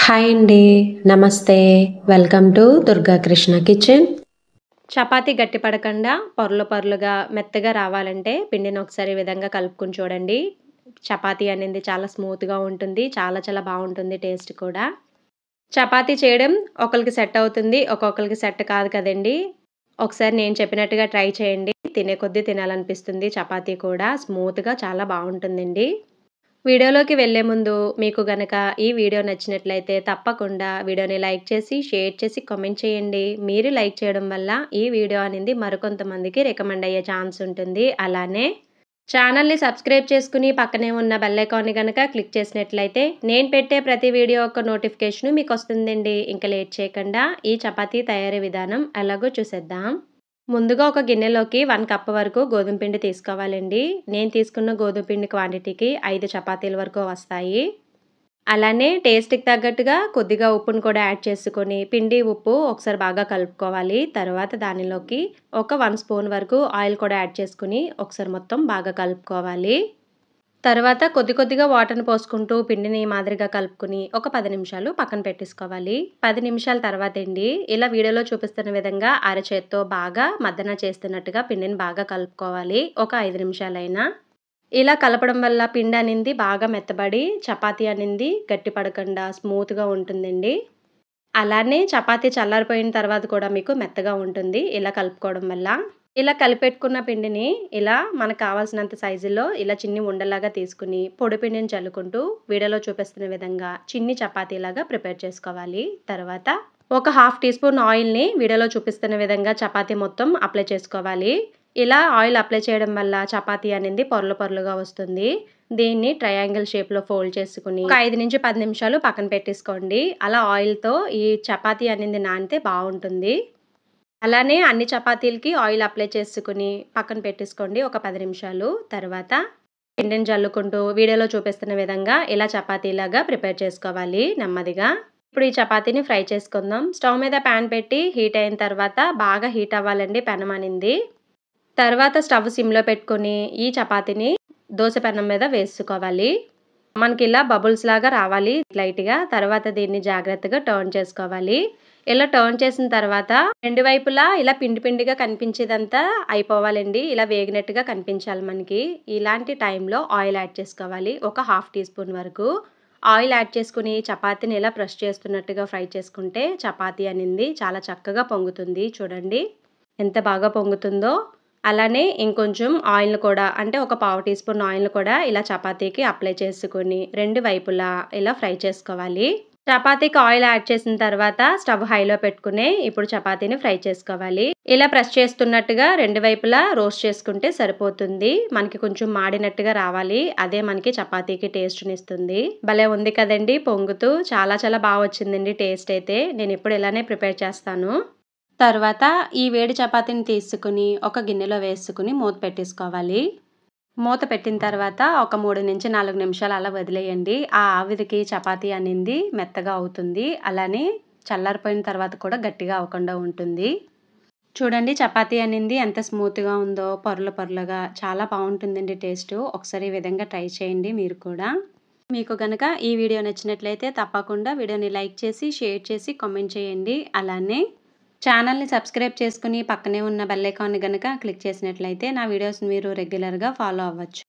Hi అండి. నమస్తే. Welcome to Durga Krishna kitchen. Chapati గట్టి పడకుండా పొరలు పొరలుగా మెత్తగా రావాలంటే పిండిని ఒకసారి ఈ విధంగా కలుపుకొని చూడండి. చపాతీ అనేది చాలా స్మూత్‌గా ఉంటుంది. చాలా చాలా బావుంటుంది టేస్ట్ కూడా. చపాతీ చేయడం ఒకళ్ళకి సెట్ అవుతుంది. ఒక్కొక్కళ్ళకి సెట్ కాదు కదండీ! ఒకసారి నేను చెప్పినట్టుగా ట్రై చేయండి. తినే కొద్దీ తినాలనిపిస్తుంది చపాతీ కూడా. స్మూత్‌గా చాలా బావుంటుందండి. వీడియోలోకి వెళ్ళే ముందు మీకు గనక ఈ వీడియో నచ్చినట్లయితే తప్పకుండా వీడియోని లైక్ చేసి, షేర్ చేసి, కామెంట్ చేయండి. మీరు లైక్ చేయడం వల్ల ఈ వీడియో అనేది మరికొంతమందికి రికమెండ్ అయ్యే ఛాన్స్ ఉంటుంది. అలానే ఛానల్‌ని సబ్స్క్రైబ్ చేసుకొని పక్కనే ఉన్న బెల్ ఐకాన్‌ని గనక క్లిక్ చేసినట్లయితే నేను పెట్టే ప్రతి వీడియో యొక్క నోటిఫికేషన్ మీకొస్తుందండి. ఇంక లేట్ చేయకుండా ఈ చపాతీ తయారీ విధానం ఎలాగో చూసేద్దాం. ముందుగా ఒక గిన్నెలోకి 1 కప్ వరకు గోధుమ పిండి తీసుకోవాలండి. నేను తీసుకున్న గోధుమ పిండి క్వాంటిటీకి 5 చపాతీల వరకు వస్తాయి. అలానే టేస్ట్‌కి తగ్గట్టుగా కొద్దిగా ఉప్పును కూడా యాడ్ చేసుకొని పిండి, ఉప్పు ఒకసారి బాగా కలుపుకోవాలి. తర్వాత దానిలోకి ఒక 1 స్పూన్ వరకు ఆయిల్ కూడా యాడ్ చేసుకొని ఒకసారి మొత్తం బాగా కలుపుకోవాలి. తర్వాత కొద్ది కొద్దిగా వాటర్‌ని పోసుకుంటూ పిండిని ఈ మాదిరిగా కలుపుకొని ఒక 10 నిమిషాలు పక్కన పెట్టేసుకోవాలి. 10 నిమిషాల తర్వాతండి ఇలా వీడియోలో చూపిస్తున్న విధంగా అరచేత్తో బాగా మద్దన చేస్తున్నట్టుగా పిండిని బాగా కలుపుకోవాలి. ఒక 5 నిమిషాలైనా. ఇలా కలపడం వల్ల పిండి అనేది బాగా మెత్తబడి చపాతీ అనేది గట్టి పడకుండా స్మూత్‌గా ఉంటుందండి. అలానే చపాతీ చల్లారిపోయిన తర్వాత కూడా మీకు మెత్తగా ఉంటుంది ఇలా కలుపుకోవడం వల్ల. ఇలా కలిపెట్టుకున్న పిండిని ఇలా మనకు కావాల్సినంత సైజులో ఇలా చిన్ని ఉండల్లాగా తీసుకొని పొడి పిండిని చల్లుకుంటూ వీడియోలో చూపిస్తున్న విధంగా చిన్ని చపాతీలాగా ప్రిపేర్ చేసుకోవాలి. తర్వాత ఒక హాఫ్ టీ స్పూన్ ఆయిల్‌ని వీడియోలో చూపిస్తున్న విధంగా చపాతీ మొత్తం అప్లై చేసుకోవాలి. ఇలా ఆయిల్ అప్లై చేయడం వల్ల చపాతీ అనేది పొరలు పొరలుగా వస్తుంది. దీన్ని ట్రయాంగిల్ షేప్‌లో ఫోల్డ్ చేసుకొని ఒక 5-10 నిమిషాలు పక్కన పెట్టేసుకోండి. అలా ఆయిల్‌తో ఈ చపాతీ అనేది నానితే బావుంటుంది. అలానే అన్ని చపాతీలకి ఆయిల్ అప్లై చేసుకొని పక్కన పెట్టేసుకోండి ఒక 10 నిమిషాలు. తర్వాత పిండిని జల్లుకుంటూ వీడియోలో చూపిస్తున్న విధంగా ఇలా చపాతీలాగా ప్రిపేర్ చేసుకోవాలి నెమ్మదిగా. ఇప్పుడు ఈ చపాతీని ఫ్రై చేసుకుందాం. స్టవ్ మీద పాన్ పెట్టి హీట్ అయిన తర్వాత బాగా హీట్ అవ్వాలండి పెనం అనేది. తర్వాత స్టవ్ సిమ్‌లో పెట్టుకొని ఈ చపాతీని దోస పెనం మీద వేసుకోవాలి. మనకిలా బబుల్స్ లాగా రావాలి లైట్‌గా. తర్వాత దీన్ని జాగ్రత్తగా టర్న్ చేసుకోవాలి. ఇలా టర్న్ చేసిన తర్వాత 2 వైపులా ఇలా పిండి పిండిగా కనిపించేదంతా అయిపోవాలండి. ఇలా వేగినట్టుగా కనిపించాలి మనకి. ఇలాంటి టైంలో ఆయిల్ యాడ్ చేసుకోవాలి. ఒక హాఫ్ టీ స్పూన్ వరకు. ఆయిల్ యాడ్ చేసుకొని చపాతీని ఇలా ప్రెస్ చేస్తున్నట్టుగా ఫ్రై చేసుకుంటే చపాతీ అనేది చాలా చక్కగా పొంగుతుంది. చూడండి ఎంత బాగా పొంగుతుందో. అలానే ఇంకొంచెం ఆయిల్‌ని కూడా అంటే ఒక పావు టీ స్పూన్ ఆయిల్‌ని కూడా ఇలా చపాతీకి అప్లై చేసుకొని 2 వైపులా ఇలా ఫ్రై చేసుకోవాలి. చపాతీకి ఆయిల్ యాడ్ చేసిన తర్వాత స్టవ్ హైలో పెట్టుకుని ఇప్పుడు చపాతీని ఫ్రై చేసుకోవాలి. ఇలా ప్రెస్ చేస్తున్నట్టుగా 2 వైపులా రోస్ట్ చేసుకుంటే సరిపోతుంది. మనకి కొంచెం మాడినట్టుగా రావాలి. అదే మనకి చపాతీకి టేస్ట్‌నిస్తుంది. భలే ఉంది కదండీ పొంగుతూ. చాలా చాలా బా వచ్చిందండి టేస్ట్ అయితే. నేను ఎప్పుడు ఇలానే ప్రిపేర్ చేస్తాను. తర్వాత ఈ వేడి చపాతీని తీసుకొని ఒక గిన్నెలో వేసుకొని మూత పెట్టేసుకోవాలి. మూత పెట్టిన తర్వాత ఒక 3-4 నిమిషాలు అలా వదిలేయండి. ఆ ఆవిరికి చపాతీ అనేది మెత్తగా అవుతుంది. అలానే చల్లారిపోయిన తర్వాత కూడా గట్టిగా అవ్వకుండా ఉంటుంది. చూడండి చపాతీ అనేది ఎంత స్మూత్‌గా ఉందో పొరలు పొరలుగా చాలా బావుంటుందండి టేస్టు. ఒకసారి ఈ విధంగా ట్రై చేయండి మీరు కూడా. మీకు గనక ఈ వీడియో నచ్చినట్లయితే తప్పకుండా వీడియోని లైక్ చేసి, షేర్ చేసి, కామెంట్ చేయండి. అలానే ఛానల్‌ని సబ్స్క్రైబ్ చేసుకొని పక్కనే ఉన్న బెల్ ఐకాన్‌ని గనక క్లిక్ చేసినట్లయితే నా వీడియోస్ మీరు రెగ్యులర్‌గా ఫాలో అవ్వచ్చు.